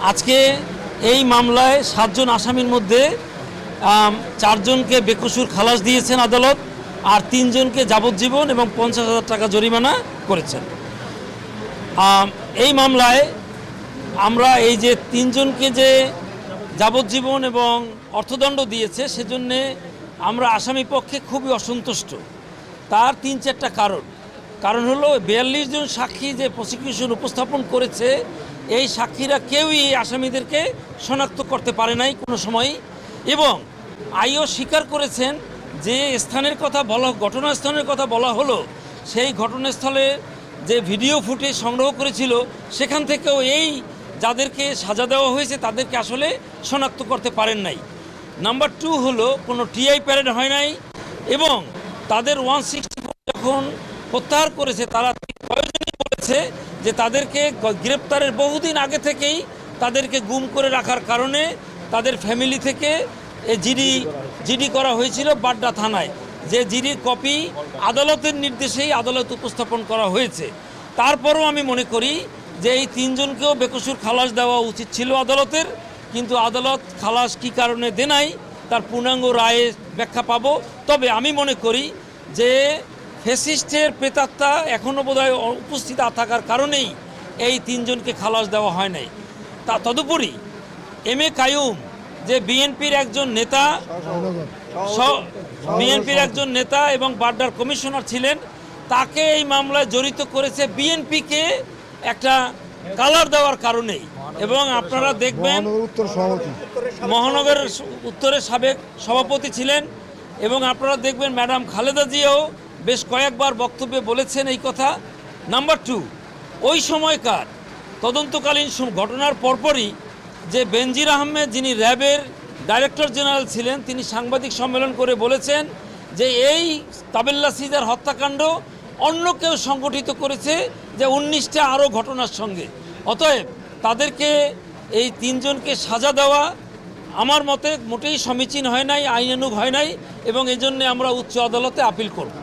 আজকে এই মামলায় 7 জন আসামির মধ্যে 4 জনকে বেকসুর খালাস দিয়েছেন আদালত, আর 3 জনকে যাবজ্জীবন এবং 50,000 টাকা জরিমানা করেছেন। এই মামলায় আমরা এই যে 3 জনকে যে যাবজ্জীবন এবং অর্থদণ্ড দিয়েছে সেজন্যে আমরা আসামি পক্ষে খুবই অসন্তুষ্ট। তার 3-4টা কারণ হলো 42 জন সাক্ষী যে প্রসিকিউশন উপস্থাপন করেছে, এই সাক্ষীরা কেউই আসামিদেরকে শনাক্ত করতে পারে নাই কোনো সময়, এবং আইও স্বীকার করেছেন যে স্থানের কথা বলা, ঘটনাস্থানের কথা বলা হলো, সেই ঘটনাস্থলে যে ভিডিও ফুটেজ সংগ্রহ করেছিল সেখান থেকেও এই যাদেরকে সাজা দেওয়া হয়েছে তাদেরকে আসলে শনাক্ত করতে পারেন নাই। নাম্বার 2 হলো কোনো টিআই প্যারেড হয় নাই, এবং তাদের 164 যখন প্রত্যাহার করেছে তারা প্রয়োজনই বলেছে যে তাদেরকে গ্রেপ্তারের বহুদিন আগে থেকেই তাদেরকে গুম করে রাখার কারণে তাদের ফ্যামিলি থেকে জিডি করা হয়েছিল বাড্ডা থানায়, যে জিডির কপি আদালতের নির্দেশেই আদালত উপস্থাপন করা হয়েছে। তারপরও আমি মনে করি যে এই 3 জনকেও বেকসুর খালাস দেওয়া উচিত ছিল আদালতের, কিন্তু আদালত খালাস কী কারণে দেনাই তার পূর্ণাঙ্গ রায়ে ব্যাখ্যা পাবো। তবে আমি মনে করি যে ফ্যাসিস্টের প্রেতাত্মা এখনও বোধহয় উপস্থিত থাকার কারণেই এই 3 জনকে খালাস দেওয়া হয় নাই। তদুপরি এম এ কাইয়ুম যে বিএনপির একজন নেতা এবং বাড্ডার কমিশনার ছিলেন, তাকে এই মামলায় জড়িত করেছে বিএনপিকে একটা কালার দেওয়ার কারণেই। এবং আপনারা দেখবেন মহানগর উত্তরের সাবেক সভাপতি ছিলেন, এবং আপনারা দেখবেন ম্যাডাম খালেদা জিয়াও বেশ কয়েকবার বক্তব্যে বলেছেন এই কথা। নাম্বার 2, ওই সময়কার তদন্তকালীন ঘটনার পরপরই যে বেনজির আহমেদ, যিনি র্যাবের ডাইরেক্টর জেনারেল ছিলেন, তিনি সাংবাদিক সম্মেলন করে বলেছেন যে এই তাবেল্লা সিজার হত্যাকাণ্ড অন্য কেউ সংগঠিত করেছে, যে 19টা আরও ঘটনার সঙ্গে। অতএব তাদেরকে এই 3 জনকে সাজা দেওয়া আমার মতে মোটেই সমীচীন হয় নাই, আইনানুগ হয় নাই, এবং এজন্য আমরা উচ্চ আদালতে আপিল করব।